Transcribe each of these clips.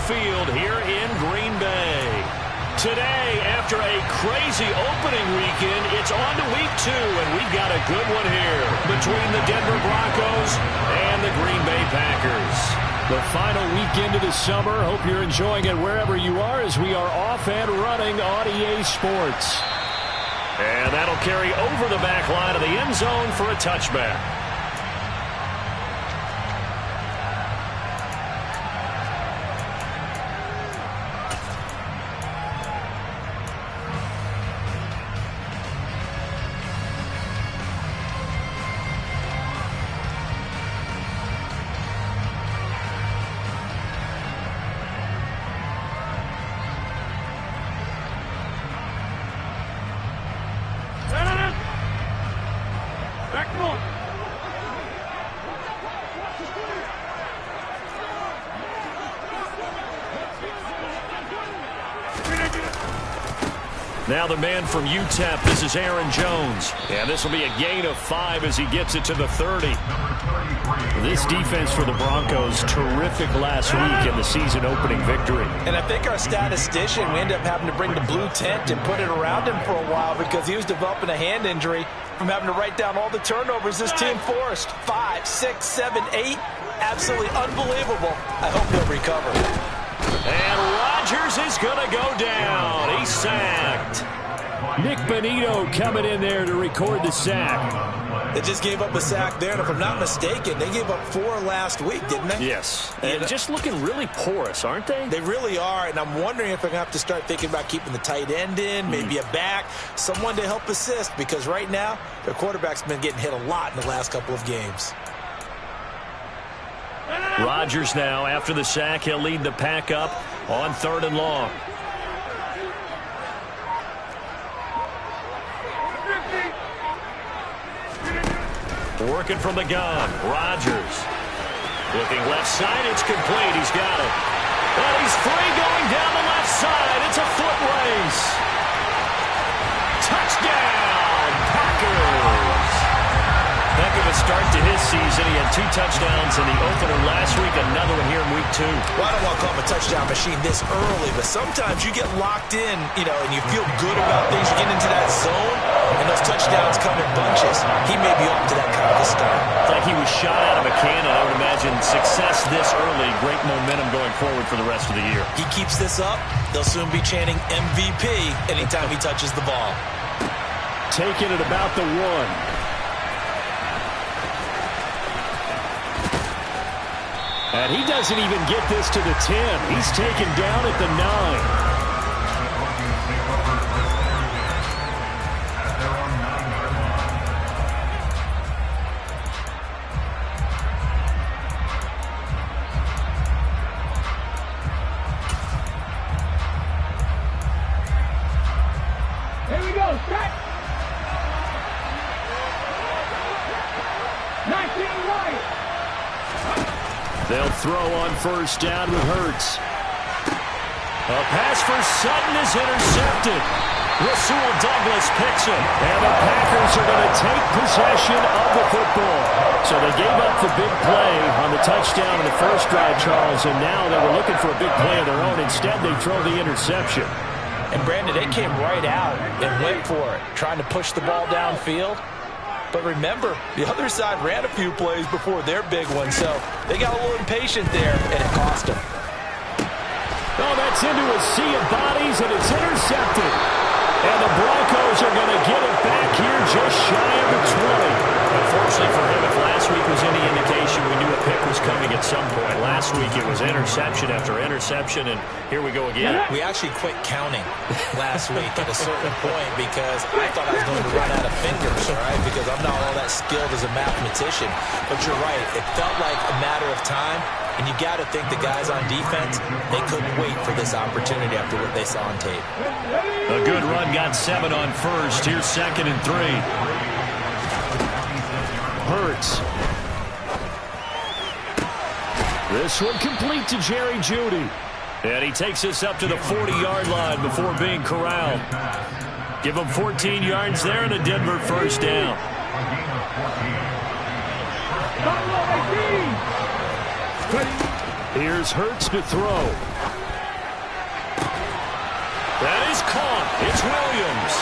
Field here in Green Bay. Today, after a crazy opening weekend, it's on to week 2, and we've got a good one here between the Denver Broncos and the Green Bay Packers. The final weekend of the summer. Hope you're enjoying it wherever you are as we are off and running on EA Sports. And that'll carry over the back line of the end zone for a touchback. Now the man from UTEP, this is Aaron Jones. And this will be a gain of 5 as he gets it to the 30. This defense for the Broncos, terrific last week in the season opening victory. And I think our statistician, we ended up having to bring the blue tent and put it around him for a while because he was developing a hand injury from having to write down all the turnovers this team forced. 5, 6, 7, 8. Absolutely unbelievable. I hope he'll recover. And Rodgers is going to go down. He's sacked. Nick Bonito coming in there to record the sack. They just gave up a sack there, and if I'm not mistaken, they gave up 4 last week, didn't they? Yes. And just looking really porous, aren't they? They really are, and I'm wondering if they're going to have to start thinking about keeping the tight end in, maybe a back, someone to help assist, because right now, their quarterback's been getting hit a lot in the last couple of games. Rodgers now, after the sack, he'll lead the pack up on 3rd and long. Working from the gun, Rodgers. Looking left side, it's complete, he's got it. And he's free going down the left side, it's a foot race. Touchdown, Packers. Heck of a start to his season. He had 2 touchdowns in the opener last week, another one here in week 2. Well, I don't want to call him a touchdown machine this early, but sometimes you get locked in, and you feel good about things. You get into that zone, and those touchdowns come in bunches. He may be off to that kind of a start. It's like he was shot out of a cannon. I would imagine success this early, great momentum going forward for the rest of the year. He keeps this up, they'll soon be chanting MVP anytime he touches the ball. Taking it about the 1. And he doesn't even get this to the 10. He's taken down at the 9. Here we go, set. 19 right. They'll throw on 1st down with Hurts. A pass for Sutton is intercepted. Rasul Douglas picks it. And the Packers are going to take possession of the football. So they gave up the big play on the touchdown in the first drive, Charles, and now they were looking for a big play of their own. Instead, they throw the interception. And, Brandon, they came right out and went for it, trying to push the ball downfield. But remember, the other side ran a few plays before their big one, so they got a little impatient there, and it cost them. Oh, that's into a sea of bodies, and it's intercepted. And the Broncos are going to get it back here just shy of the 20. Unfortunately for him, if last week was any indication, we knew a pick was coming at some point. Last week it was interception after interception, and here we go again. We actually quit counting last week at a certain point because I thought I was going to run out of fingers, right? Because I'm not all that skilled as a mathematician. But you're right. It felt like a matter of time. And you got to think the guys on defense, they couldn't wait for this opportunity after what they saw on tape. A good run, got 7 on 1st. Here's 2nd and 3. Hurts. This one complete to Jerry Jeudy. And he takes us up to the 40-yard line before being corralled. Give him 14 yards there and a Denver 1st down. Here's Hurts to throw. It's Williams.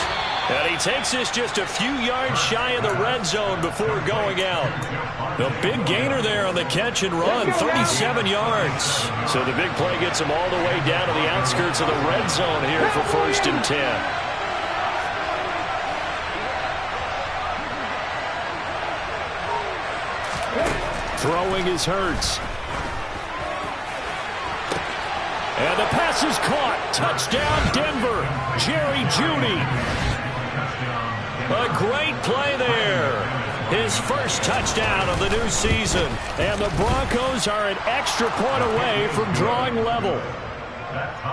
And he takes this just a few yards shy of the red zone before going out. The big gainer there on the catch and run, 37 yards. So the big play gets him all the way down to the outskirts of the red zone here for 1st and 10. Throwing is Hurts. And the pass is caught. Touchdown, Denver. Jerry Jeudy. A great play there. His first touchdown of the new season. And the Broncos are an extra point away from drawing level.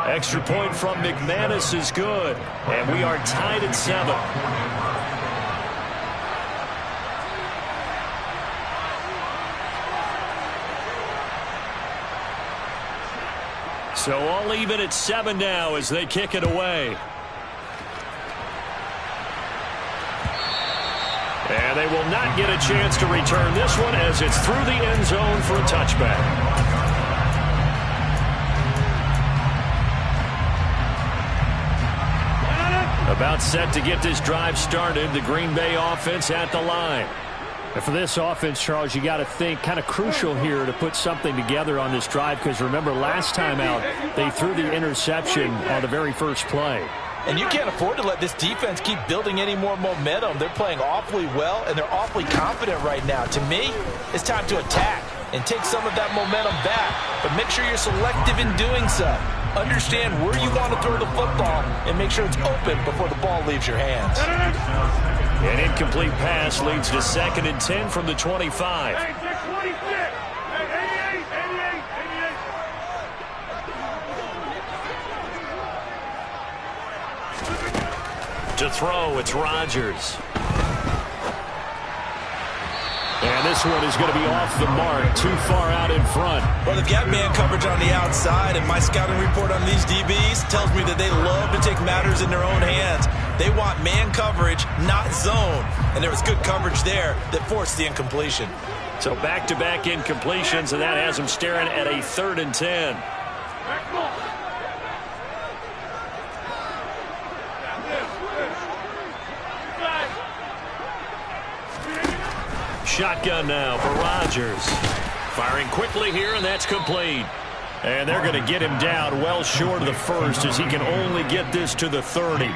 Extra point from McManus is good. And we are tied at 7. So all even at 7 now as they kick it away. And they will not get a chance to return this one as it's through the end zone for a touchback. About set to get this drive started. The Green Bay offense at the line. And for this offense, Charles, you got to think kind of crucial here to put something together on this drive, because remember last time out they threw the interception on the very first play. And you can't afford to let this defense keep building any more momentum. They're playing awfully well, and they're awfully confident right now. To me, it's time to attack and take some of that momentum back. But make sure you're selective in doing so. Understand where you want to throw the football and make sure it's open before the ball leaves your hands. An incomplete pass leads to 2nd and 10 from the 25. Hey, 626. Hey, 88, 88, 88. To throw, it's Rodgers. And this one is going to be off the mark, too far out in front. Well, they've got man coverage on the outside, and my scouting report on these DBs tells me that they love to take matters in their own hands. They want man coverage, not zone. And there was good coverage there that forced the incompletion. So back-to-back incompletions, and that has them staring at a 3rd and 10. Shotgun now for Rodgers. Firing quickly here, and that's complete. And they're going to get him down well short of the first as he can only get this to the 30.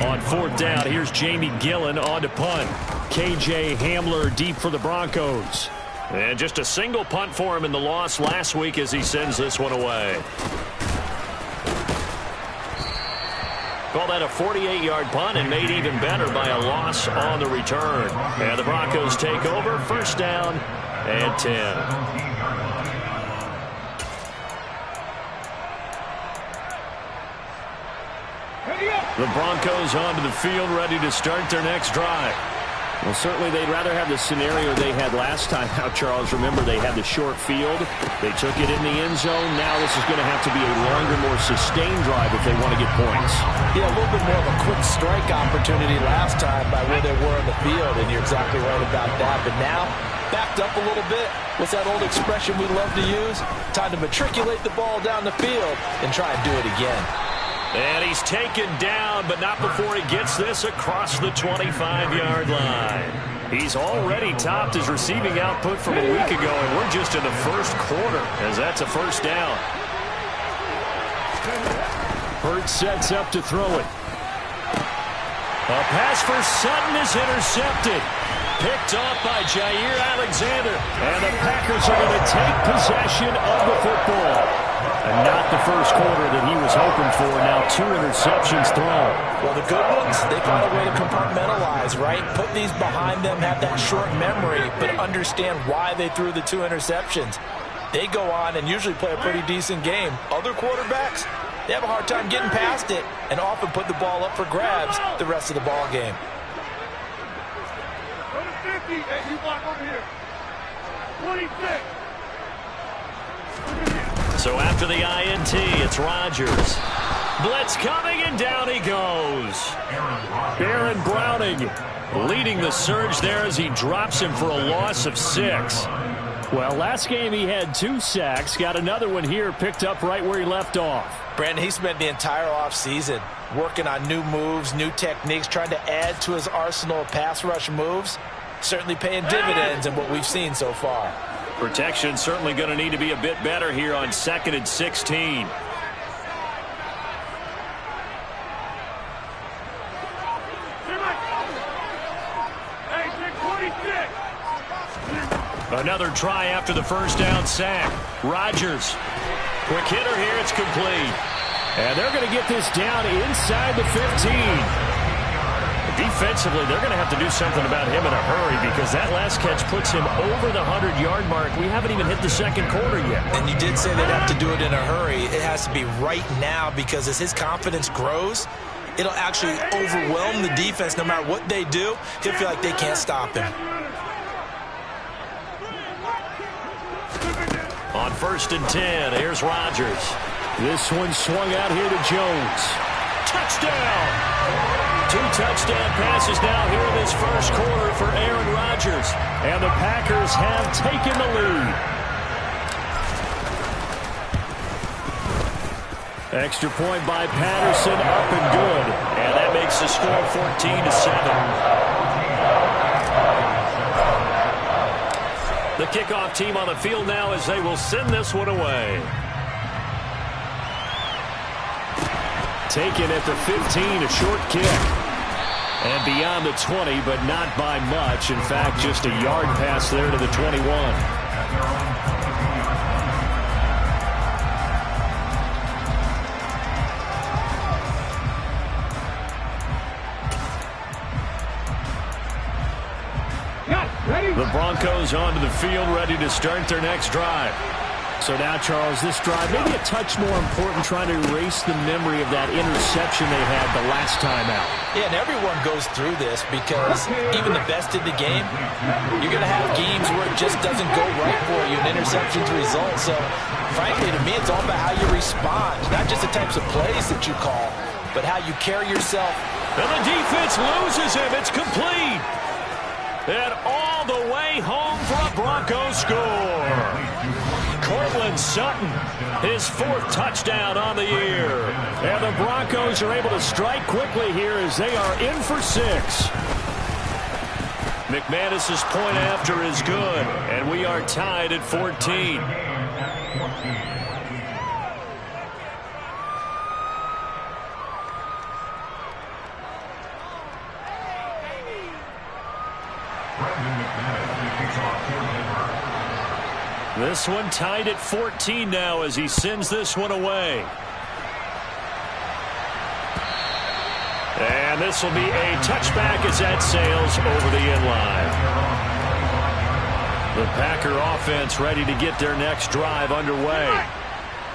On 4th down, here's Jamie Gillen on to punt. KJ Hamler deep for the Broncos. And just a single punt for him in the loss last week as he sends this one away. Call that a 48-yard punt and made even better by a loss on the return. And the Broncos take over, 1st down and 10. The Broncos onto the field, ready to start their next drive. Well, certainly they'd rather have the scenario they had last time out, Charles. Remember, they had the short field. They took it in the end zone. Now this is going to have to be a longer, more sustained drive if they want to get points. Yeah, a little bit more of a quick strike opportunity last time by where they were on the field, and you're exactly right about that. But now, backed up a little bit. What's that old expression we love to use? Time to matriculate the ball down the field and try and do it again. And he's taken down, but not before he gets this across the 25-yard line. He's already topped his receiving output from a week ago, and we're just in the first quarter as that's a 1st down. Hurts sets up to throw it. A pass for Sutton is intercepted. Picked off by Jair Alexander. And the Packers are going to take possession of the football. And not the first quarter that he was hoping for. Now 2 interceptions thrown. Well, the good ones, they find a way to compartmentalize, right? Put these behind them, have that short memory, but understand why they threw the 2 interceptions. They go on and usually play a pretty decent game. Other quarterbacks, they have a hard time getting past it and often put the ball up for grabs the rest of the ball game. Go to 50. Hey, you block over here. 26. So after the INT, it's Rodgers. Blitz coming, and down he goes. Aaron Browning leading the surge there as he drops him for a loss of 6. Well, last game he had 2 sacks. Got another one here, picked up right where he left off. Brandon, he spent the entire offseason working on new moves, new techniques, trying to add to his arsenal of pass rush moves. Certainly paying dividends in what we've seen so far. Protection certainly going to need to be a bit better here on 2nd and 16. Another try after the first down sack. Rodgers. Quick hitter here. It's complete. And they're going to get this down inside the 15. Defensively, they're going to have to do something about him in a hurry because that last catch puts him over the 100-yard mark. We haven't even hit the second quarter yet. And you did say they'd have to do it in a hurry. It has to be right now because as his confidence grows, it'll actually overwhelm the defense. No matter what they do, he'll feel like they can't stop him. On 1st and 10, here's Rodgers. This one swung out here to Jones. Touchdown! 2 touchdown passes now here in this first quarter for Aaron Rodgers. And the Packers have taken the lead. Extra point by Patterson, up and good. And that makes the score 14-7. The kickoff team on the field now as they will send this one away. Taken at the 15, a short kick. And beyond the 20, but not by much. In fact, just a yard pass there to the 21. The Broncos onto the field, ready to start their next drive. So now, Charles, this drive maybe a touch more important, trying to erase the memory of that interception they had the last time out. Yeah, and everyone goes through this because even the best in the game, you're going to have games where it just doesn't go right for you, and interceptions result. So, frankly, to me, it's all about how you respond, not just the types of plays that you call, but how you carry yourself. And the defense loses him. It's complete. And all the way home for a Broncos score. Cortland Sutton, his 4th touchdown on the year. And the Broncos are able to strike quickly here as they are in for 6. McManus's point after is good, and we are tied at 14. This one tied at 14 now as he sends this one away. And this will be a touchback as that sails over the end line. The Packer offense ready to get their next drive underway.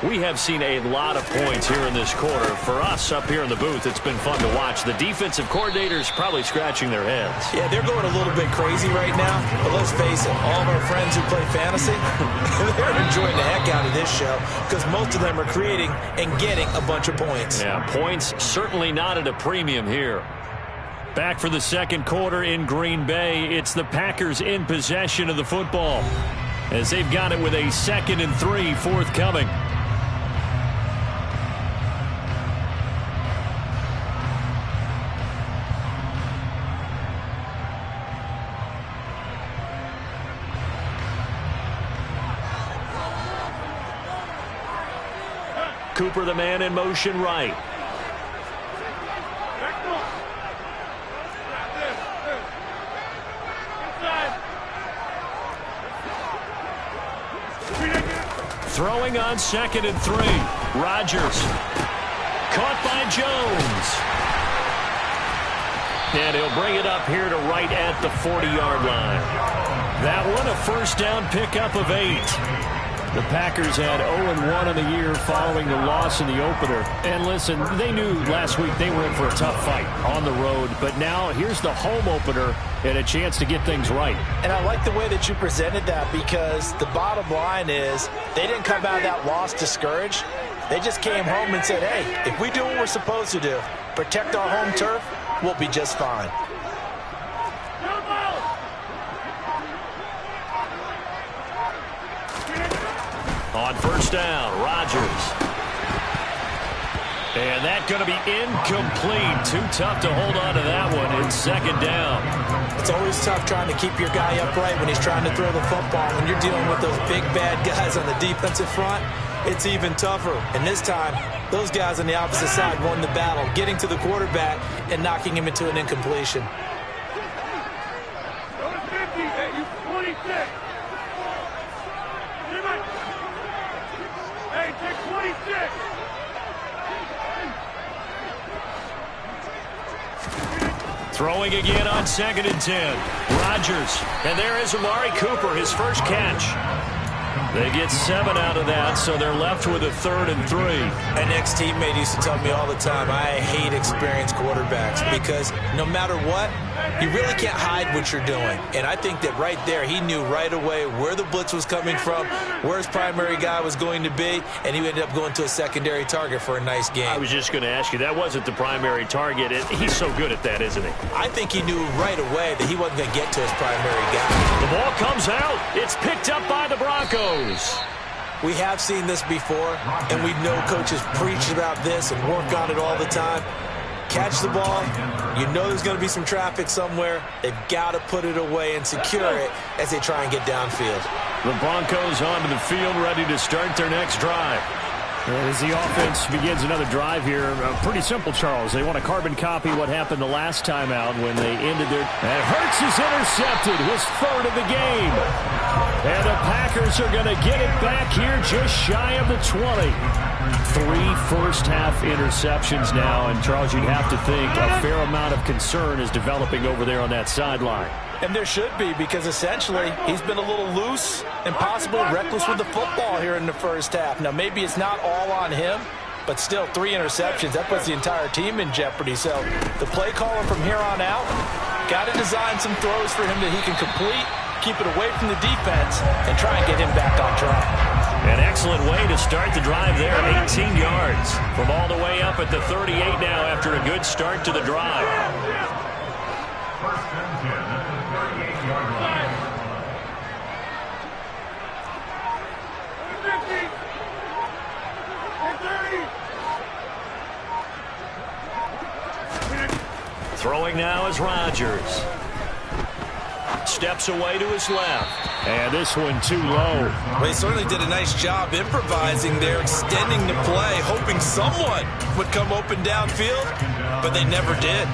We have seen a lot of points here in this quarter. For us up here in the booth, it's been fun to watch. The defensive coordinators probably scratching their heads. Yeah, they're going a little bit crazy right now. But let's face it, all of our friends who play fantasy, they're enjoying the heck out of this show because most of them are creating and getting a bunch of points. Yeah, points certainly not at a premium here. Back for the second quarter in Green Bay. It's the Packers in possession of the football as they've got it with a 2nd and 3 forthcoming. Cooper, the man in motion right. Throwing on 2nd and 3. Rodgers. Caught by Jones. And he'll bring it up here to right at the 40-yard line. That one a first down pickup of 8. The Packers had 0-1 on the year following the loss in the opener. And listen, they knew last week they were in for a tough fight on the road. But now here's the home opener and a chance to get things right. And I like the way that you presented that because the bottom line is they didn't come out of that loss discouraged. They just came home and said, hey, if we do what we're supposed to do, protect our home turf, we'll be just fine. On first down, Rodgers. And that's going to be incomplete. Too tough to hold on to that one. It's second down. It's always tough trying to keep your guy upright when he's trying to throw the football. When you're dealing with those big, bad guys on the defensive front, it's even tougher. And this time, those guys on the opposite side won the battle, getting to the quarterback and knocking him into an incompletion. Go to 50, hey, you 26. Hey, take 26. Throwing again on 2nd and 10. Rodgers. And there is Amari Cooper, his first catch. They get 7 out of that, so they're left with a 3rd and 3. An ex-teammate used to tell me all the time, I hate experienced quarterbacks because no matter what, you really can't hide what you're doing. And I think that right there, he knew right away where the blitz was coming from, where his primary guy was going to be, and he ended up going to a secondary target for a nice game. I was just going to ask you, that wasn't the primary target. He's so good at that, isn't he? I think he knew right away that he wasn't going to get to his primary guy. The ball comes out. It's picked up by the Broncos. We have seen this before, and we know coaches preach about this and work on it all the time. Catch the ball. You know there's going to be some traffic somewhere. They've got to put it away and secure it as they try and get downfield. The Broncos onto the field, ready to start their next drive. As the offense begins another drive here, pretty simple, Charles. They want to carbon copy what happened the last time out when they ended their... And Hurts is intercepted, his 3rd of the game. And the Packers are going to get it back here just shy of the 20. 3 first-half interceptions now, and Charles, you'd have to think a fair amount of concern is developing over there on that sideline. And there should be, because essentially he's been a little loose and possibly reckless with the football here in the first half. Now, maybe it's not all on him, but still 3 interceptions. That puts the entire team in jeopardy. So the play caller from here on out got to design some throws for him that he can complete, keep it away from the defense, and try and get him back on track. An excellent way to start the drive there, 18 yards. From all the way up at the 38 now after a good start to the drive. Throwing now is Rodgers. Steps away to his left. And this one too low. Well, he certainly did a nice job improvising there, extending the play, hoping someone would come open downfield, but they never did.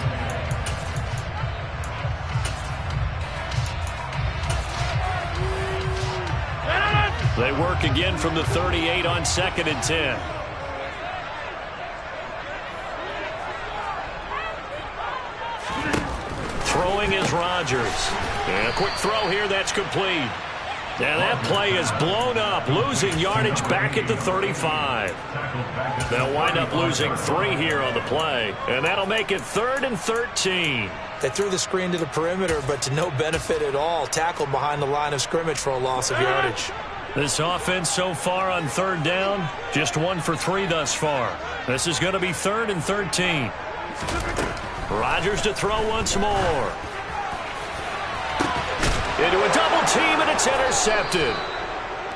They work again from the 38 on 2nd and 10. Throwing is Rodgers. And a quick throw here, that's complete. And that play is blown up, losing yardage back at the 35. They'll wind up losing 3 here on the play, and that'll make it 3rd and 13. They threw the screen to the perimeter, but to no benefit at all. Tackled behind the line of scrimmage for a loss of yardage. This offense so far on 3rd down, just 1 for 3 thus far. This is going to be 3rd and 13. Rodgers to throw once more. Into a double team, and it's intercepted.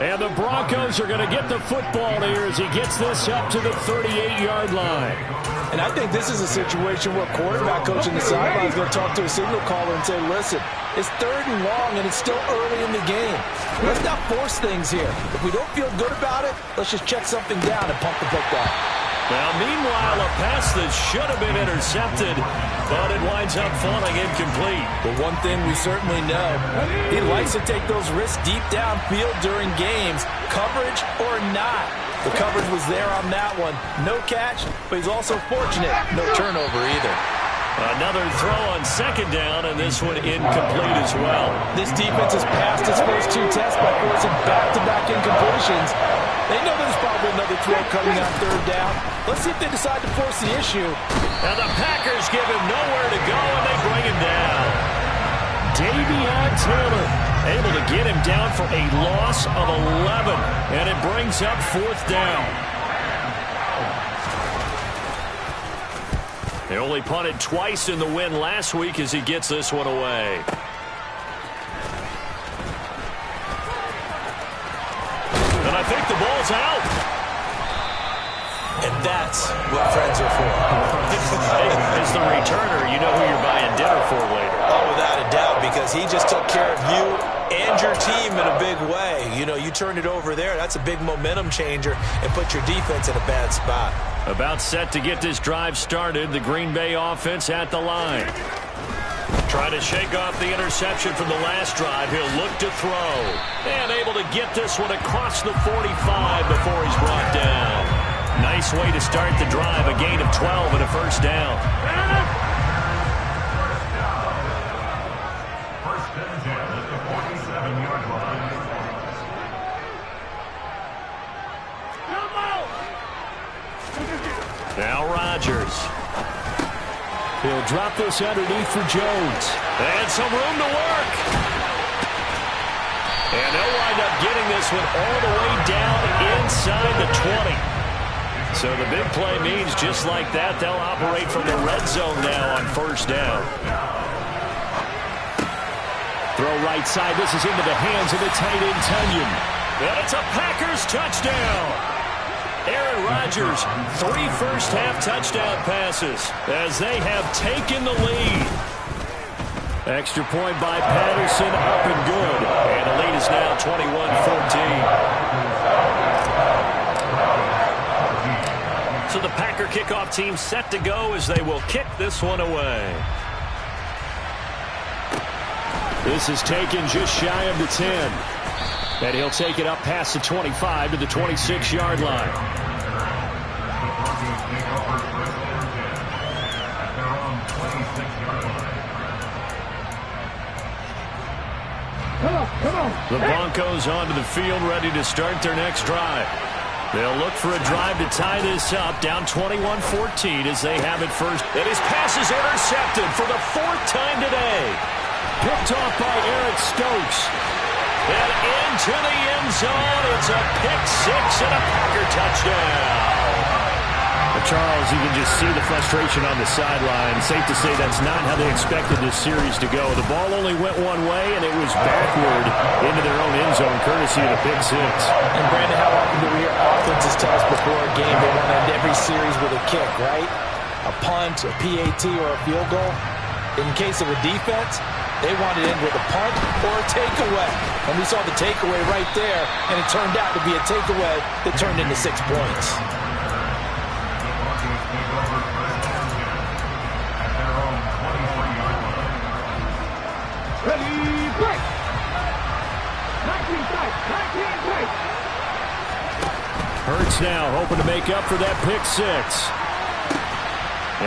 And the Broncos are going to get the football here as he gets this up to the 38-yard line. And I think this is a situation where quarterback coach on the sideline is going to talk to a signal caller and say, listen, it's 3rd and long, and it's still early in the game. Let's not force things here. If we don't feel good about it, let's just check something down and pump the football. Now, meanwhile, a pass that should have been intercepted, but it winds up falling incomplete. But one thing we certainly know, he likes to take those risks deep downfield during games, coverage or not. The coverage was there on that one. No catch, but he's also fortunate. No turnover either. Another throw on 2nd down, and this one incomplete as well. This defense has passed its first 2 tests by forcing back-to-back incompletions. They know there's probably another throw coming on 3rd down. Let's see if they decide to force the issue. Now the Packers give him nowhere to go, and they bring him down. Davion Taylor able to get him down for a loss of 11, and it brings up 4th down. They only punted twice in the win last week as he gets this one away. And I think the ball's out. And that's what friends are for. As the returner, you know who you're buying dinner for later. Oh, without a doubt, because he just took care of you and your team in a big way. You know, you turned it over there. That's a big momentum changer and put your defense in a bad spot. About set to get this drive started. The Green Bay offense at the line. Trying to shake off the interception from the last drive. He'll look to throw. And able to get this one across the 45 before he's brought down. Nice way to start the drive. A gain of 12 and a first down. First and 10 at the 47-yard line. Now Rodgers. He'll drop this underneath for Jones. And some room to work. And they'll wind up getting this one all the way down inside the 20. So the big play means just like that, they'll operate from the red zone now on first down. Throw right side. This is into the hands of the tight end, Tunyon. And it's a Packers touchdown. Aaron Rodgers, 3 first-half touchdown passes as they have taken the lead. Extra point by Patterson, up and good. And the lead is now 21-14. So the Packer kickoff team set to go as they will kick this one away. This is taken just shy of the 10. And he'll take it up past the 25 to the 26-yard line. The Broncos onto the field, ready to start their next drive. They'll look for a drive to tie this up, down 21-14 as they have it first. And his pass is intercepted for the 4th time today. Picked off by Eric Stokes. And into the end zone. It's a pick six and a Packer touchdown. Charles, you can just see the frustration on the sideline. Safe to say that's not how they expected this series to go. The ball only went one way, and it was backward into their own end zone, courtesy of the pick six. And, Brandon, how often do we hear offenses tell us before a game they want to end every series with a kick, right? A punt, a PAT, or a field goal. In case of a defense, they wanted to end with a punt or a takeaway. And we saw the takeaway right there, and it turned out to be a takeaway that turned into 6 points. Hurts now hoping to make up for that pick six.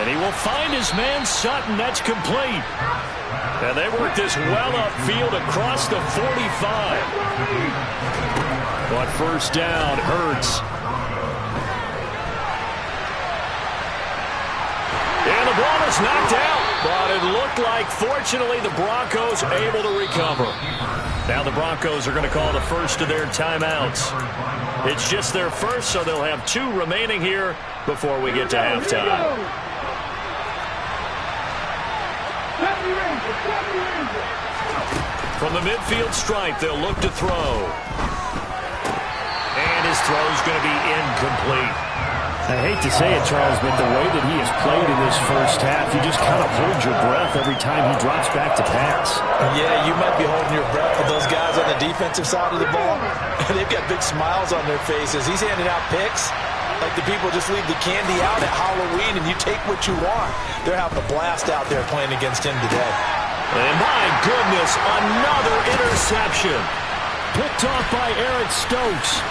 And he will find his man Sutton. That's complete. And they work this well upfield across the 45. But first down, Hurts. And the ball is knocked out. But it looked like, fortunately, the Broncos able to recover. Now the Broncos are going to call the first of their timeouts. It's just their first, so they'll have 2 remaining here before we get to halftime. From the midfield stripe, they'll look to throw. And his throw is going to be incomplete. I hate to say it, Charles, but the way that he has played in this first half, you just kind of hold your breath every time he drops back to pass. Yeah, you might be holding your breath with those guys on the defensive side of the ball. They've got big smiles on their faces. He's handing out picks like the people just leave the candy out at Halloween and you take what you want. They're having a blast out there playing against him today. And my goodness, another interception. Picked off by Eric Stokes.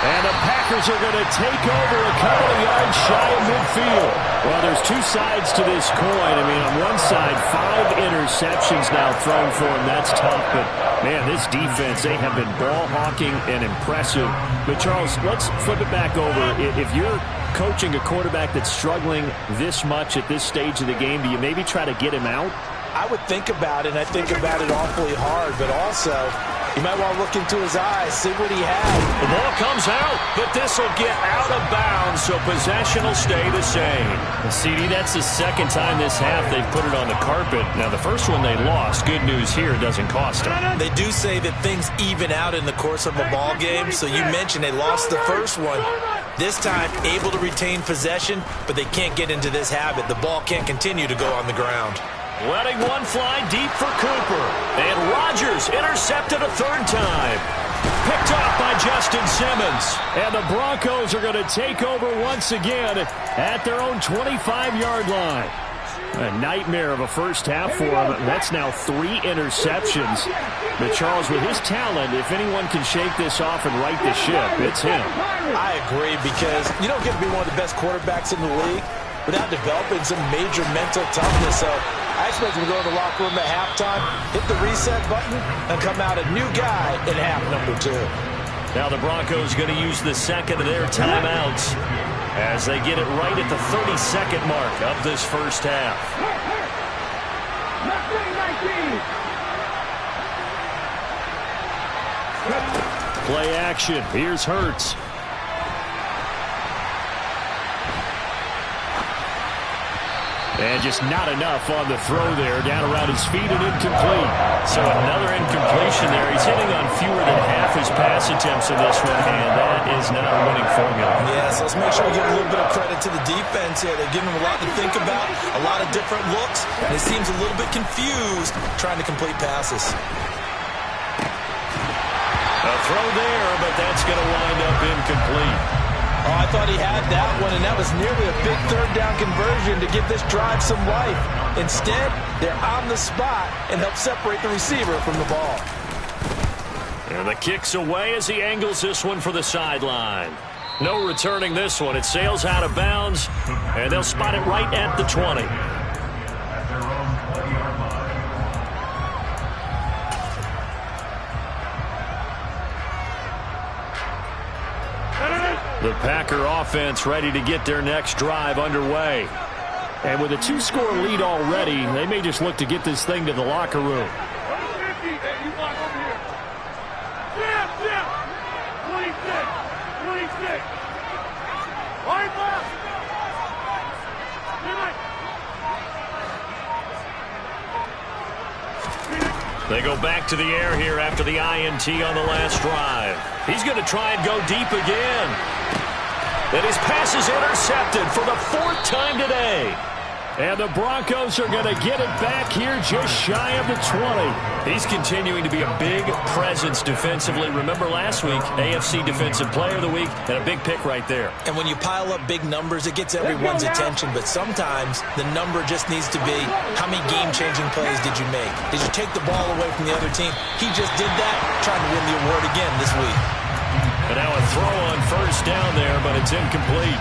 And the Packers are going to take over a couple of yards shy of midfield. Well, there's 2 sides to this coin. I mean, on one side, 5 interceptions now thrown for him. That's tough. But, man, this defense, they have been ball hawking and impressive. But, Charles, let's flip it back over. If you're coaching a quarterback that's struggling this much at this stage of the game, do you maybe try to get him out? I would think about it, and I think about it awfully hard, but also you might want to look into his eyes, see what he has. The ball comes out, but this will get out of bounds, so possession will stay the same. CD, that's the second time this half they've put it on the carpet. Now, the first one they lost. Good news here, it doesn't cost them. They do say that things even out in the course of a ball game, so you mentioned they lost the first one. This time, able to retain possession, but they can't get into this habit. The ball can't continue to go on the ground. Letting one fly deep for Cooper. And Rodgers intercepted a third time. Picked off by Justin Simmons. And the Broncos are going to take over once again at their own 25-yard line. A nightmare of a first half for him. That's now 3 interceptions. But Charles, with his talent, if anyone can shake this off and right the ship, it's him. I agree, because you don't get to be one of the best quarterbacks in the league without developing some major mental toughness. So I expect him to go to the locker room at halftime, hit the reset button, and come out a new guy in half number 2. Now the Broncos going to use the second of their timeouts as they get it right at the 30-second mark of this first half. Play action. Here's Hurts. And just not enough on the throw there. Down around his feet and incomplete. So another incompletion there. He's hitting on fewer than half his pass attempts in this one, and that is not a winning formula. Yeah, so let's make sure we give a little bit of credit to the defense here. They're giving him a lot to think about, a lot of different looks, and he seems a little bit confused trying to complete passes. A throw there, but that's going to wind up incomplete. Oh, I thought he had that one, and that was nearly a big third down conversion to give this drive some life. Instead, they're on the spot and help separate the receiver from the ball. And the kick's away as he angles this one for the sideline. No returning this one. It sails out of bounds, and they'll spot it right at the 20. The Packer offense ready to get their next drive underway. And with a 2-score lead already, they may just look to get this thing to the locker room. 26. 26. Line left. They go back to the air here after the INT on the last drive. He's going to try and go deep again. And his pass is intercepted for the 4th time today. And the Broncos are going to get it back here just shy of the 20. He's continuing to be a big presence defensively. Remember last week, AFC Defensive Player of the Week, and a big pick right there. And when you pile up big numbers, it gets everyone's attention. But sometimes the number just needs to be, how many game-changing plays did you make? Did you take the ball away from the other team? He just did that, trying to win the award again this week. And now a throw on first down there, but it's incomplete.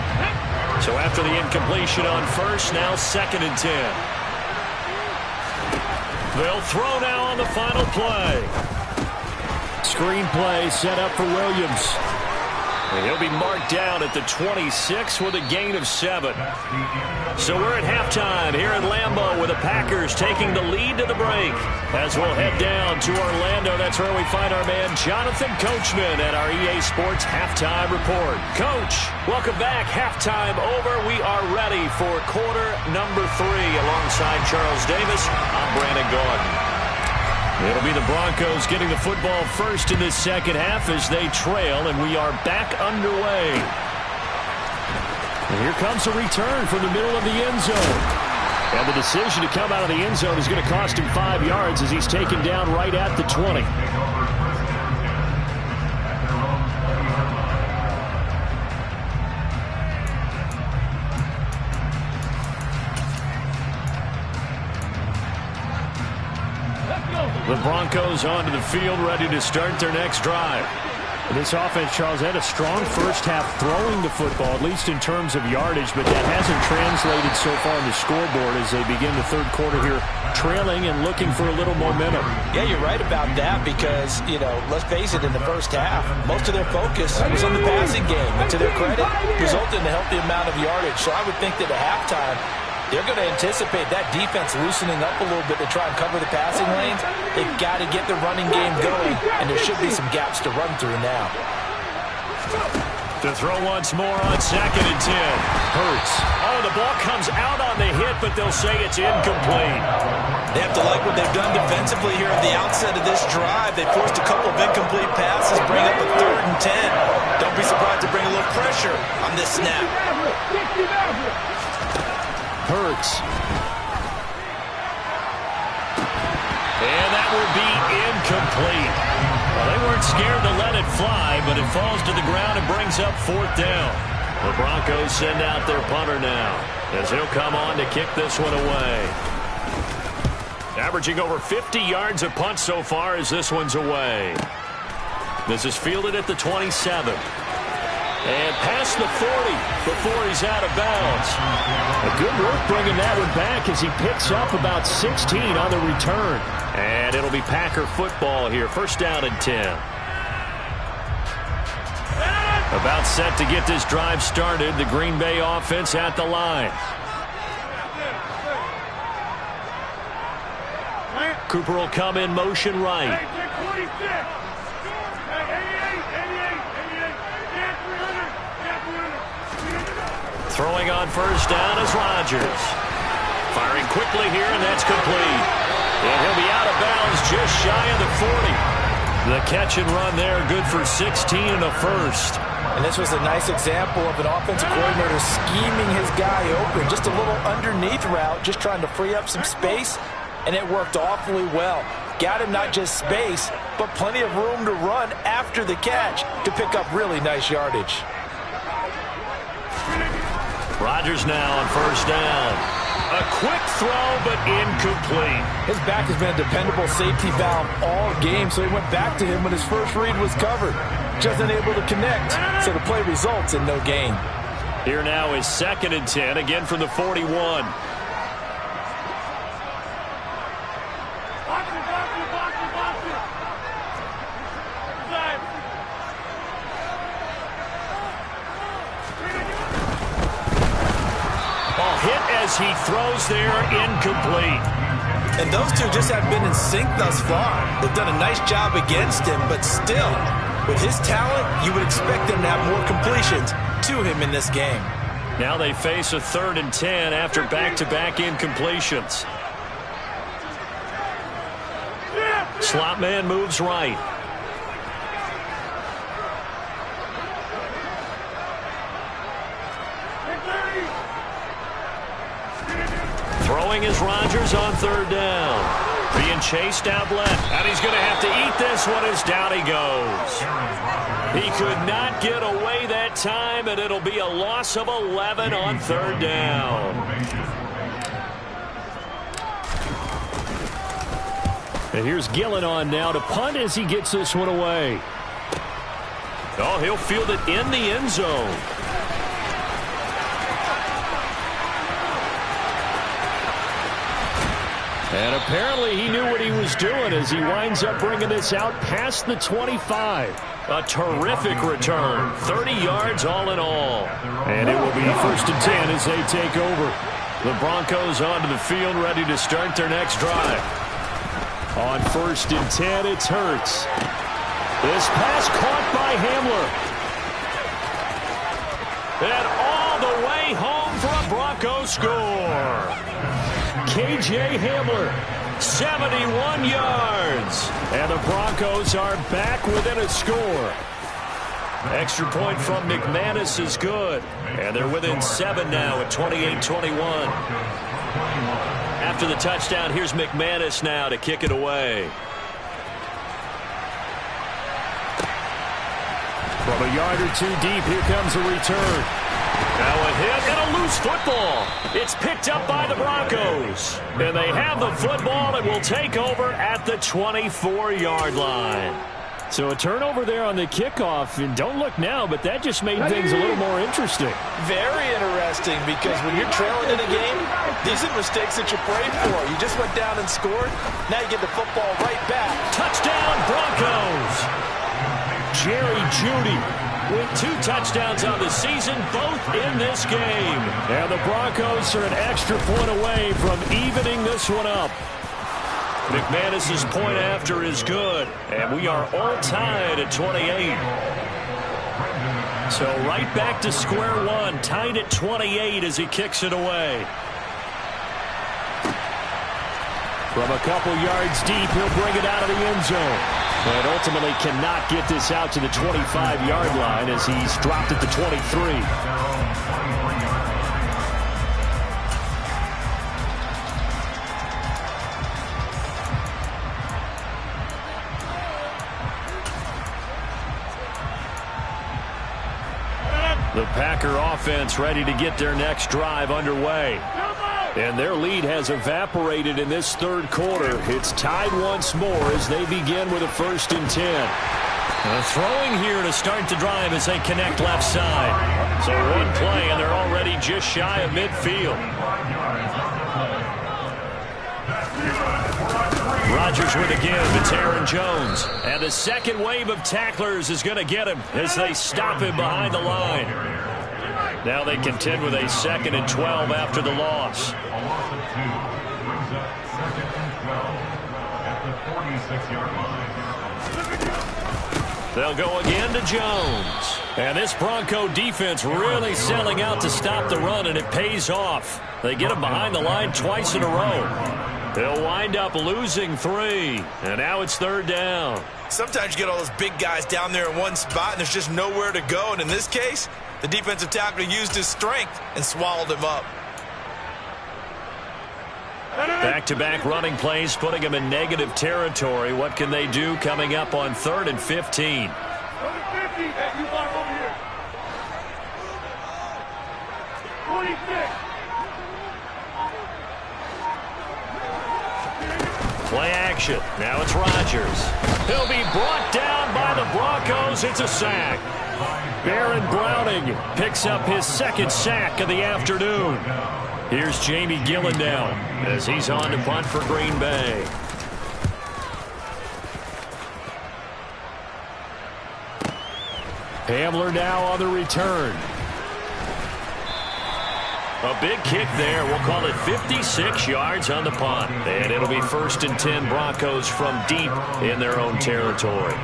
So after the incompletion on first, now 2nd and 10. They'll throw now on the final play. Screen play set up for Williams. And he'll be marked down at the 26 with a gain of 7. So we're at halftime here in Lambeau with the Packers taking the lead to the break. As we'll head down to Orlando, that's where we find our man Jonathan Coachman at our EA Sports Halftime Report. Coach, welcome back. Halftime over. We are ready for quarter number 3. Alongside Charles Davis, I'm Brandon Gordon. It'll be the Broncos getting the football first in this second half as they trail, and we are back underway. And here comes a return from the middle of the end zone. And the decision to come out of the end zone is going to cost him 5 yards as he's taken down right at the 20. The Broncos onto the field, ready to start their next drive. This offense, Charles, had a strong first half throwing the football, at least in terms of yardage, but that hasn't translated so far on the scoreboard as they begin the third quarter here, trailing and looking for a little momentum. Yeah, you're right about that because, let's face it, in the first half, most of their focus was on the passing game. And to their credit, resulted in a healthy amount of yardage. So I would think that at halftime, they're going to anticipate that defense loosening up a little bit to try and cover the passing lanes. They've got to get the running game going, and there should be some gaps to run through now. To throw once more on 2nd and 10. Hurts. Oh, the ball comes out on the hit, but they'll say it's incomplete. They have to like what they've done defensively here at the outset of this drive. They forced a couple of incomplete passes, bring up a 3rd and 10. Don't be surprised to bring a little pressure on this snap. Hurts. And that will be incomplete. Well, they weren't scared to let it fly, but it falls to the ground and brings up 4th down. The Broncos send out their punter now, as he'll come on to kick this one away. Averaging over 50 yards a punt so far as this one's away. This is fielded at the 27. And past the 40 before he's out of bounds. A good work bringing that one back as he picks up about 16 on the return. And it'll be Packer football here. 1st down and 10. About set to get this drive started. The Green Bay offense at the line. Cooper will come in motion right. Throwing on 1st down is Rodgers. Firing quickly here, and that's complete. And he'll be out of bounds just shy of the 40. The catch and run there, good for 16 and a 1st. And this was a nice example of an offensive coordinator scheming his guy open. Just a little underneath route, just trying to free up some space, and it worked awfully well. Got him not just space, but plenty of room to run after the catch to pick up really nice yardage. Rodgers now on 1st down. A quick throw, but incomplete. His back has been a dependable safety valve all game, so he went back to him when his first read was covered. Just unable to connect, so the play results in no gain. Here now is 2nd and 10, again from the 41. As he throws there, incomplete. And those two just have been in sync thus far. They've done a nice job against him, but still, with his talent, you would expect them to have more completions to him in this game. Now they face a 3rd and 10 after back-to-back incompletions. Slot man moves right. Throwing is Rodgers on 3rd down. Being chased out left. And he's going to have to eat this one as down he goes. He could not get away that time, and it'll be a loss of 11 on 3rd down. And here's Gillen on now to punt as he gets this one away. Oh, he'll field it in the end zone. And apparently he knew what he was doing as he winds up bringing this out past the 25. A terrific return. 30 yards all in all. And it will be 1st and 10 as they take over. The Broncos onto the field ready to start their next drive. On 1st and 10, it's Hurts. This pass caught by Hamler. And all the way home for a Bronco score. K.J. Hamler, 71 yards. And the Broncos are back within a score. Extra point from McManus is good. And they're within 7 now at 28-21. After the touchdown, here's McManus now to kick it away. From a yard or 2 deep, here comes a return. Now a hit and a loose football. It's picked up by the Broncos. And they have the football and will take over at the 24-yard line. So a turnover there on the kickoff. And don't look now, but that just made things a little more interesting. Very interesting, because when you're trailing in a game, these are mistakes that you pray for. You just went down and scored. Now you get the football right back. Touchdown, Broncos. Jerry Jeudy with 2 touchdowns on the season, both in this game. And the Broncos are an extra point away from evening this one up. McManus's point after is good, and we are all tied at 28. So right back to square one, tied at 28 as he kicks it away. From a couple yards deep, he'll bring it out of the end zone. But ultimately cannot get this out to the 25-yard line as he's dropped at the 23. The Packer offense ready to get their next drive underway. And their lead has evaporated in this third quarter. It's tied once more as they begin with a 1st and 10. Throwing here to start the drive as they connect left side. So one play and they're already just shy of midfield. Rodgers with a give. It's Aaron Jones. And the second wave of tacklers is going to get him as they stop him behind the line. Now they contend with a 2nd and 12 after the loss. They'll go again to Jones. And this Bronco defense really selling out to stop the run, and it pays off. They get him behind the line twice in a row. They'll wind up losing 3. And now it's 3rd down. Sometimes you get all those big guys down there in one spot, and there's just nowhere to go. And in this case, the defensive tackle used his strength and swallowed him up. Back-to-back running plays, putting them in negative territory. What can they do coming up on 3rd and 15? Play action. Now it's Rodgers. He'll be brought down by the Broncos. It's a sack. Baron Browning picks up his 2nd sack of the afternoon. Here's Jamie Gillen now as he's on to punt for Green Bay. Hamler now on the return. A big kick there. We'll call it 56 yards on the punt. And it'll be 1st and 10 Broncos from deep in their own territory.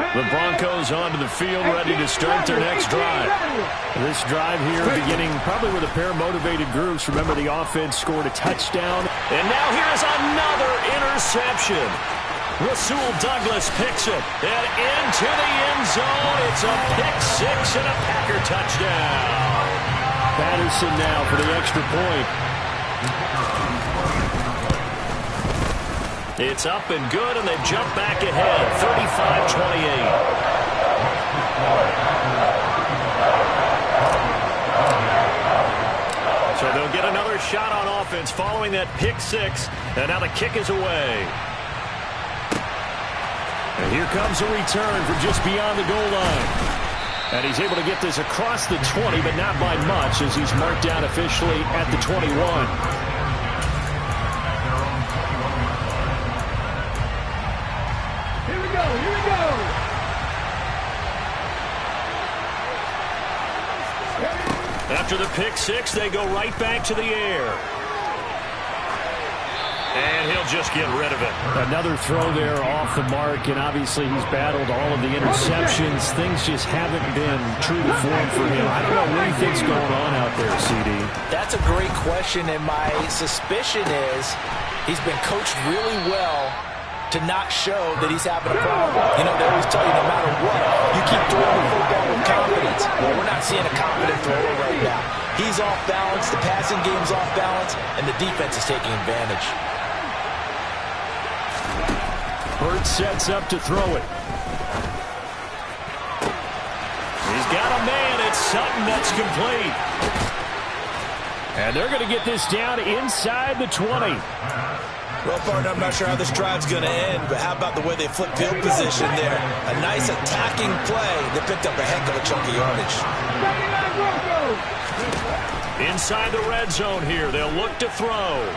The Broncos onto the field, ready to start their next drive. This drive here beginning probably with a pair of motivated groups. Remember, the offense scored a touchdown. And now here's another interception. Rasul Douglas picks it. And into the end zone. It's a pick 6 and a Packer touchdown. Patterson now for the extra point. It's up and good, and they've jumped back ahead, 35-28. So they'll get another shot on offense following that pick 6, and now the kick is away. And here comes a return from just beyond the goal line. And he's able to get this across the 20, but not by much, as he's marked down officially at the 21. After the pick 6, they go right back to the air. And he'll just get rid of it. Another throw there off the mark, and obviously he's battled all of the interceptions. Things just haven't been true to form for him. I don't know what he thinks going on out there, CD. That's a great question, and my suspicion is he's been coached really well to not show that he's having a problem. You know, they always tell you no matter what, you keep throwing the football with confidence. Well, we're not seeing a confident thrower right now. He's off balance, the passing game's off balance, and the defense is taking advantage. Burt sets up to throw it. He's got a man. It's Sutton that's complete. And they're going to get this down inside the 20. Well, partner, I'm not sure how this drive's going to end, but how about the way they flip field position there? A nice attacking play. They picked up a heck of a chunk of yardage. Inside the red zone here, they'll look to throw.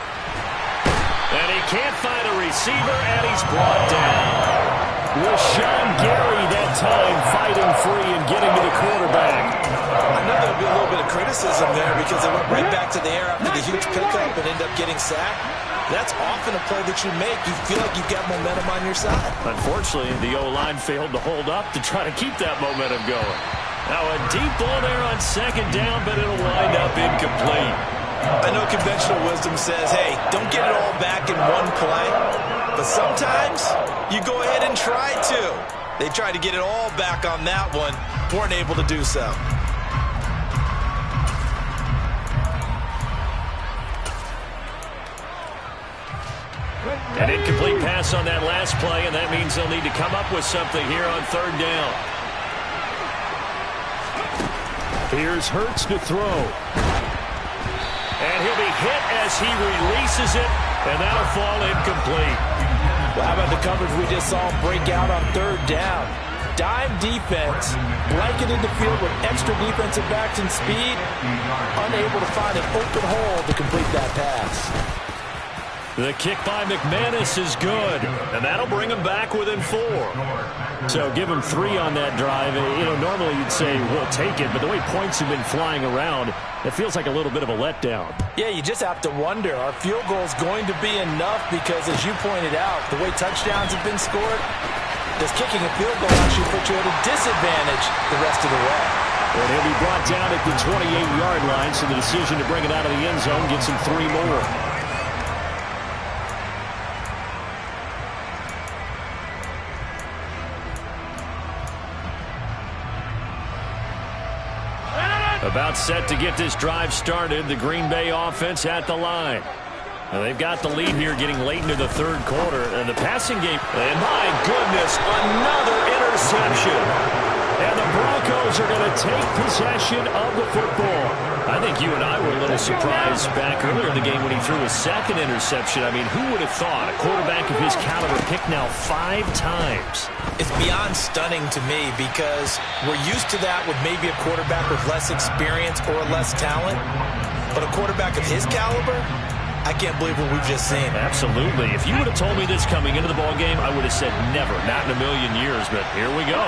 And he can't find a receiver, and he's brought down. Rashawn Gary that time fighting free and getting to the quarterback. I know there'll be a little bit of criticism there because they went right back to the air after the huge pickup and ended up getting sacked. That's often a play that you make. You feel like you've got momentum on your side. Unfortunately, the O-line failed to hold up to try to keep that momentum going. Now a deep ball there on second down, but it'll wind up incomplete. I know conventional wisdom says, hey, don't get it all back in one play. But sometimes you go ahead and try to. They tried to get it all back on that one. Weren't able to do so. An incomplete pass on that last play, and that means they'll need to come up with something here on third down. Here's Hurts to throw. And he'll be hit as he releases it, and that'll fall incomplete. Well, how about the coverage we just saw him break out on third down? Dime defense, blanketed the field with extra defensive backs and speed, unable to find an open hole to complete that pass. The kick by McManus is good, and that'll bring him back within 4. So give him 3 on that drive. You know, normally you'd say, we'll take it, but the way points have been flying around, it feels like a little bit of a letdown. Yeah, you just have to wonder, are field goals going to be enough? Because as you pointed out, the way touchdowns have been scored, does kicking a field goal actually put you at a disadvantage the rest of the way? And he'll be brought down at the 28-yard line, so the decision to bring it out of the end zone gets him 3 more. About set to get this drive started, the Green Bay offense at the line. Now they've got the lead here getting late into the third quarter. And the passing game, and my goodness, another interception. And the Broncos are going to take possession of the football. I think you and I were a little surprised back earlier in the game when he threw his second interception. I mean, who would have thought a quarterback of his caliber picked now 5 times? It's beyond stunning to me because we're used to that with maybe a quarterback with less experience or less talent. But a quarterback of his caliber, I can't believe what we've just seen. Absolutely. If you would have told me this coming into the ballgame, I would have said never, not in a million years. But here we go.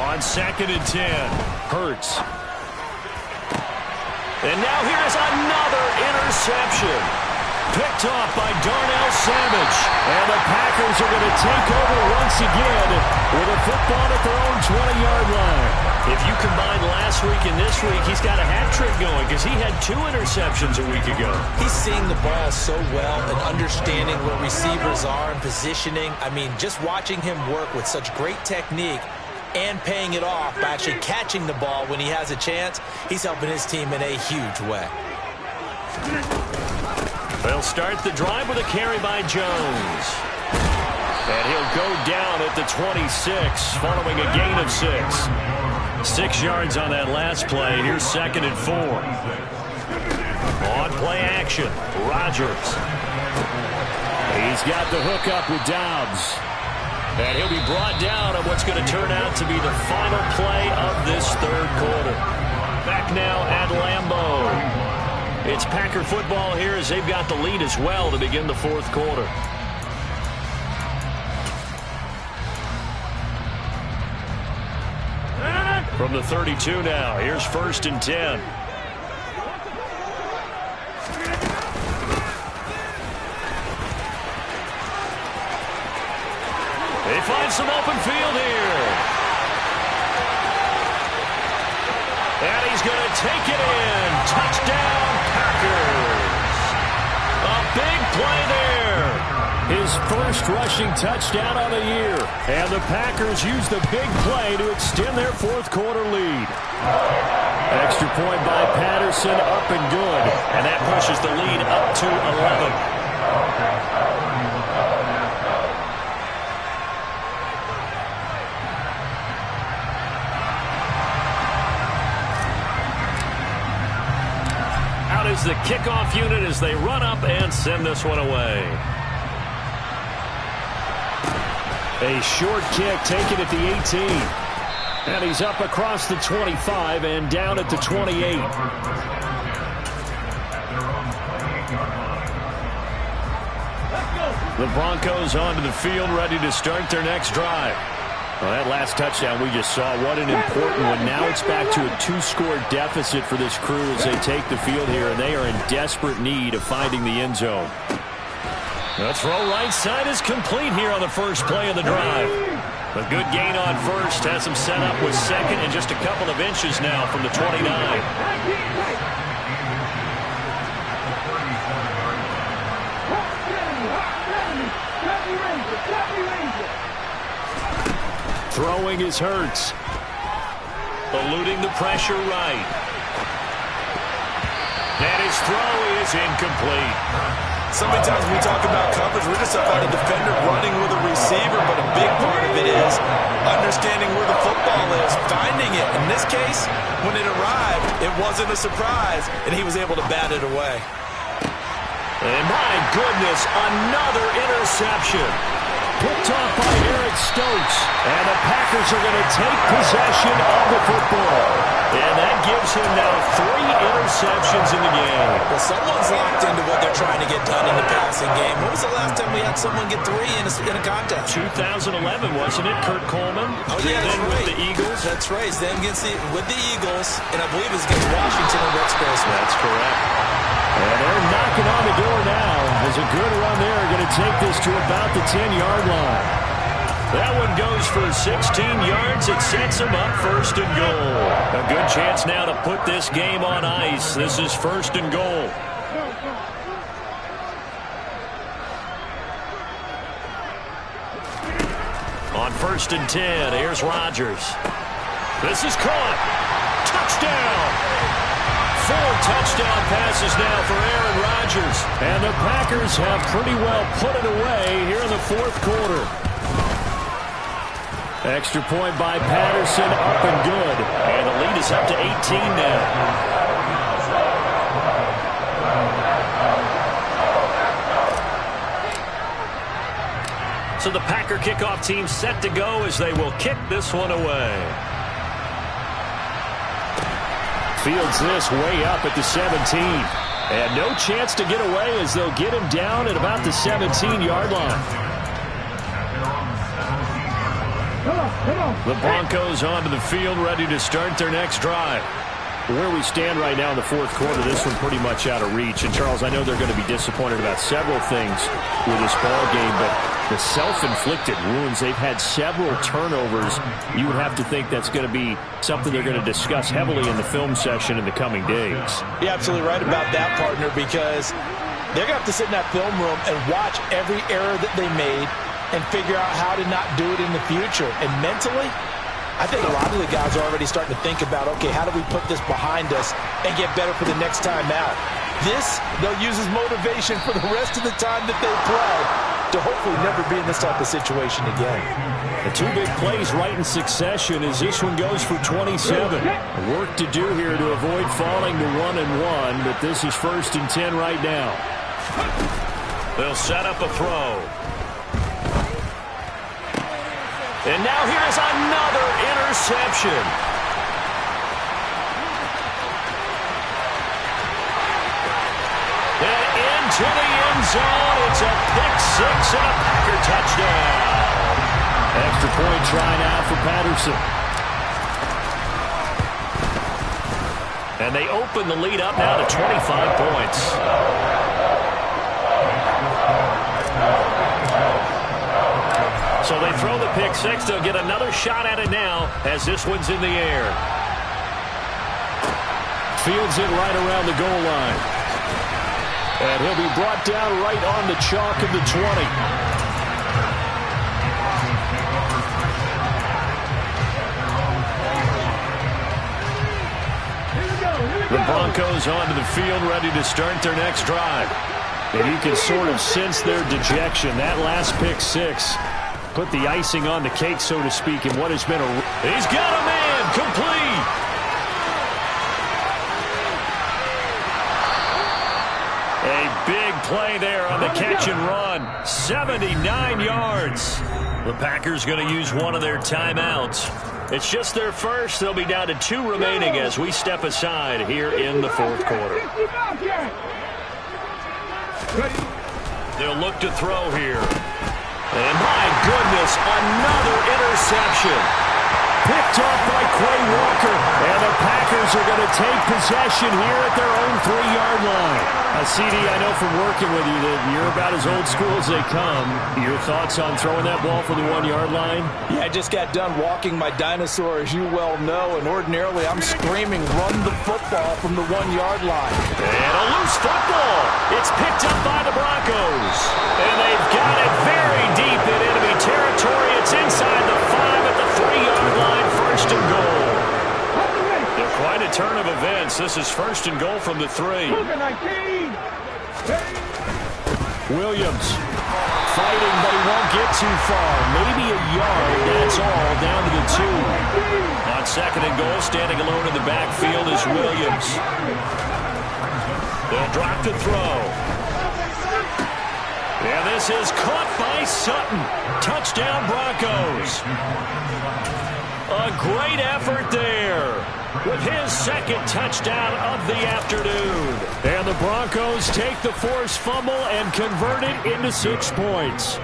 On 2nd and 10, Hurts. And now here's another interception. Picked off by Darnell Savage. And the Packers are going to take over once again with a football at their own 20-yard line. If you combine last week and this week, he's got a hat trick going because he had 2 interceptions a week ago. He's seeing the ball so well and understanding where receivers are and positioning. I mean, just watching him work with such great technique and paying it off by actually catching the ball when he has a chance, he's helping his team in a huge way. They'll start the drive with a carry by Jones. And he'll go down at the 26 following a gain of 6. 6 yards on that last play. Here's 2nd and 4. On play action, Rodgers. He's got the hook up with Dobbs. And he'll be brought down on what's going to turn out to be the final play of this third quarter. Back now at Lambeau. It's Packer football here as they've got the lead as well to begin the fourth quarter. From the 32 now, here's 1st and 10. They find some open field here. And he's going to take it in. Touchdown, Packers. A big play there. His first rushing touchdown of the year. And the Packers use the big play to extend their fourth quarter lead. Extra point by Patterson, up and good. And that pushes the lead up to 11. Out is the kickoff unit as they run up and send this one away. A short kick taken at the 18. And he's up across the 25 and down at the 28. Let's go. The Broncos onto the field, ready to start their next drive. Well, that last touchdown we just saw, what an important one. Now it's back to a 2-score deficit for this crew as they take the field here, and they are in desperate need of finding the end zone. The throw right side is complete here on the first play of the drive. A good gain on first, has him set up with second and just a couple of inches now from the 29. Throwing is Hurts. Eluding the pressure right. And his throw is incomplete. So many times when we talk about coverage, we're just about a defender running with a receiver, but a big part of it is understanding where the football is, finding it. In this case, when it arrived, it wasn't a surprise, and he was able to bat it away. And my goodness, another interception. Picked off by Eric Stokes. And the Packers are going to take possession of the football. And that gives him now 3 interceptions in the game. Well, someone's locked into what they're trying to get done in the passing game. When was the last time we had someone get 3 in a contest? 2011, wasn't it? Kurt Coleman. Oh, yeah, that's right. With the Eagles. That's right. Then with the Eagles, and I believe it's against Washington and Rex Grossman. That's correct. And they're knocking on the door now. As a good run there, going to take this to about the 10-yard line. That one goes for 16 yards. It sets them up first and goal. A good chance now to put this game on ice. This is first and goal. On first and 10, here's Rodgers. This is caught. Touchdown. 4 touchdown passes now for Aaron Rodgers. And the Packers have pretty well put it away here in the fourth quarter. Extra point by Patterson, up and good. And the lead is up to 18 now. So the Packer kickoff team set to go as they will kick this one away. Fields this way up at the 17. And no chance to get away as they'll get him down at about the 17-yard line. The Broncos onto the field, ready to start their next drive. Where we stand right now in the fourth quarter, this one pretty much out of reach. And, Charles, I know they're going to be disappointed about several things with this ball game, but the self-inflicted wounds, they've had several turnovers. You would have to think that's going to be something they're going to discuss heavily in the film session in the coming days. You're absolutely right about that, partner, because they're going to have to sit in that film room and watch every error that they made and figure out how to not do it in the future. And mentally, I think a lot of the guys are already starting to think about, okay, how do we put this behind us and get better for the next time out? This, they'll use as motivation for the rest of the time that they play to hopefully never be in this type of situation again. The 2 big plays right in succession as this one goes for 27. Work to do here to avoid falling to 1-1, but this is first and 10 right now. They'll set up a throw. And now here's another interception. And into the end zone. It's a pick-6 and a Packer touchdown. Extra point try now for Patterson. And they open the lead up now to 25 points. So they throw the pick-6. They'll get another shot at it now as this one's in the air. Fields it right around the goal line. And he'll be brought down right on the chalk of the 20. The Broncos onto the field, ready to start their next drive. And you can sort of sense their dejection. That last pick-6 put the icing on the cake, so to speak, in what has been a... He's got a man, complete! A big play there on the catch and run. 79 yards. The Packers going to use one of their timeouts. It's just their first. They'll be down to 2 remaining as we step aside here in the fourth quarter. They'll look to throw here. And my goodness, another interception. Picked off by Quay Walker. And the Packers are going to take possession here at their own 3-yard line. CD, I know from working with you that you're about as old school as they come. Your thoughts on throwing that ball from the 1-yard line? Yeah, I just got done walking my dinosaur, as you well know, and ordinarily I'm screaming, run the football from the 1-yard line. And a loose football. It's picked up by the Broncos. And they've got it very deep in enemy territory. It's inside the 5 at the 3-yard line, first and goal. Quite a turn of events. This is first and goal from the 3. Williams fighting, but he won't get too far. Maybe a yard, that's all, down to the 2. On second and goal, standing alone in the backfield is Williams. They'll drop to throw. And this is caught by Sutton. Touchdown, Broncos. A great effort there with his second touchdown of the afternoon. And the Broncos take the forced fumble and convert it into 6 points.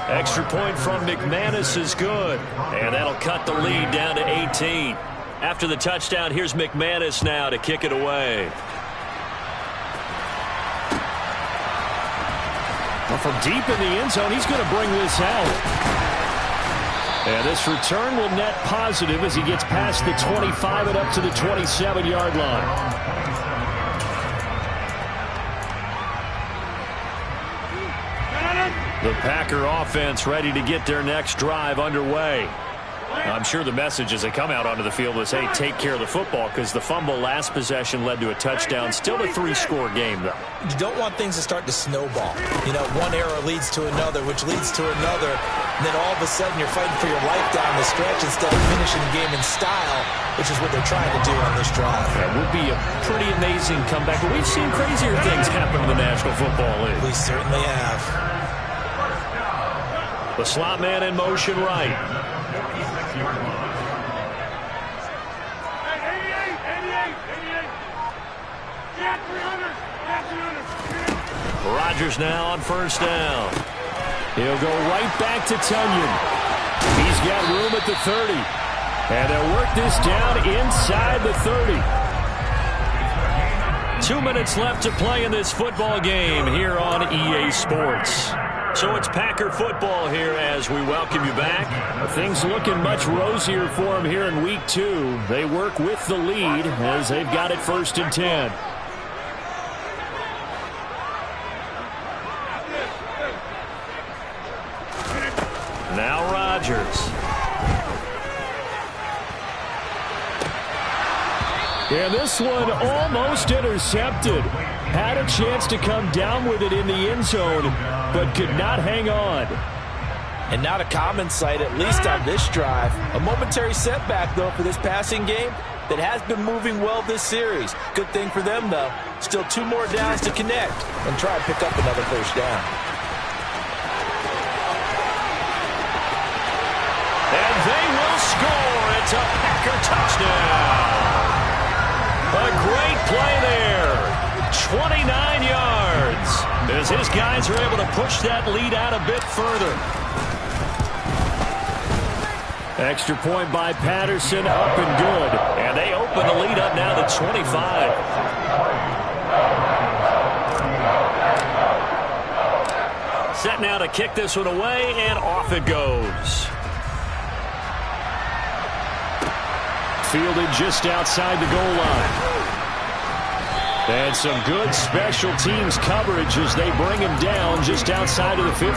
Extra point from McManus is good. And that'll cut the lead down to 18. After the touchdown, here's McManus now to kick it away. Well, from deep in the end zone, he's going to bring this out. And this return will net positive as he gets past the 25 and up to the 27-yard line. The Packer offense ready to get their next drive underway. I'm sure the message as they come out onto the field was, hey, take care of the football, because the fumble last possession led to a touchdown. Still a 3-score game, though. You don't want things to start to snowball. You know, one error leads to another, which leads to another. And then all of a sudden you're fighting for your life down the stretch instead of finishing the game in style, which is what they're trying to do on this drive. That would be a pretty amazing comeback. But we've seen crazier things happen in the National Football League. We certainly have. The slot man in motion right. Rodgers now on first down. He'll go right back to Tunyon. He's got room at the 30. And they'll work this down inside the 30. 2 minutes left to play in this football game here on EA Sports. So it's Packer football here as we welcome you back. Things looking much rosier for them here in week 2. They work with the lead as they've got it first and 10. Now Rodgers. And this one almost intercepted. Had a chance to come down with it in the end zone, but could not hang on. And not a common sight, at least on this drive. A momentary setback, though, for this passing game that has been moving well this series. Good thing for them, though. Still 2 more downs to connect and try and pick up another first down. And they will score. It's a Packer touchdown. A great play there. 29 yards. As his guys are able to push that lead out a bit further. Extra point by Patterson, up and good. And they open the lead up now to 25. Set now to kick this one away, and off it goes. Fielded just outside the goal line. And some good special teams coverage as they bring him down just outside of the 15.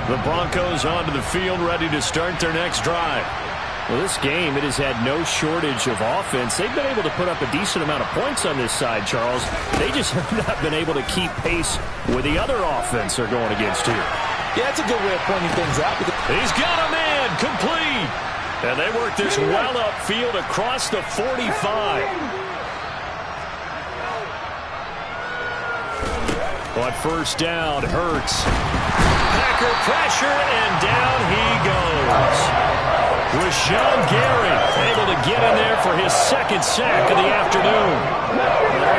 The Broncos onto the field ready to start their next drive. Well, this game, it has had no shortage of offense. They've been able to put up a decent amount of points on this side, Charles. They just have not been able to keep pace with the other offense they're going against here. Yeah, that's a good way of pointing things out. He's got a man complete. And they work this well upfield across the 45. On first down, Hurts. Packer pressure, and down he goes. Rashawn Gary able to get in there for his second sack of the afternoon.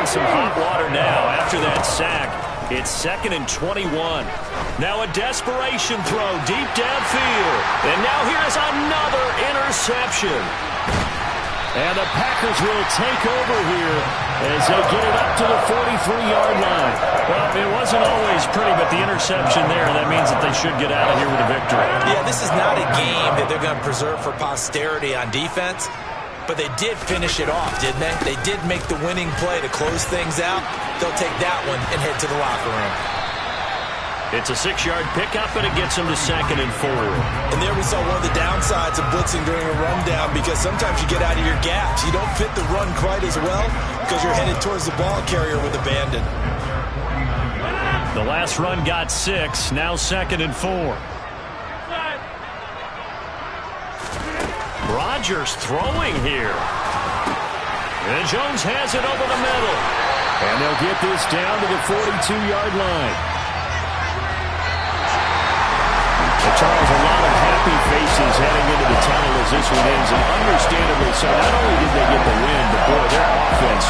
in some hot water now after that sack. It's 2nd and 21. Now a desperation throw deep downfield. And now here is another interception. And the Packers will take over here as they get it up to the 43-yard line. Well, it wasn't always pretty, but the interception there, that means that they should get out of here with a victory. Yeah, this is not a game that they're going to preserve for posterity on defense, but they did finish it off, didn't they? They did make the winning play to close things out. They'll take that one and head to the locker room. It's a 6-yard pickup, and it gets them to 2nd and 4. And there we saw one of the downsides of blitzing during a rundown, because sometimes you get out of your gaps. You don't fit the run quite as well because you're headed towards the ball carrier with abandon. The last run got 6, now 2nd and 4. Rodgers throwing here. And Jones has it over the middle. And they'll get this down to the 42-yard line. Charles, a lot of happy faces heading into the tunnel as this one ends, and understandably so. Not only did they get the win, but boy, their offense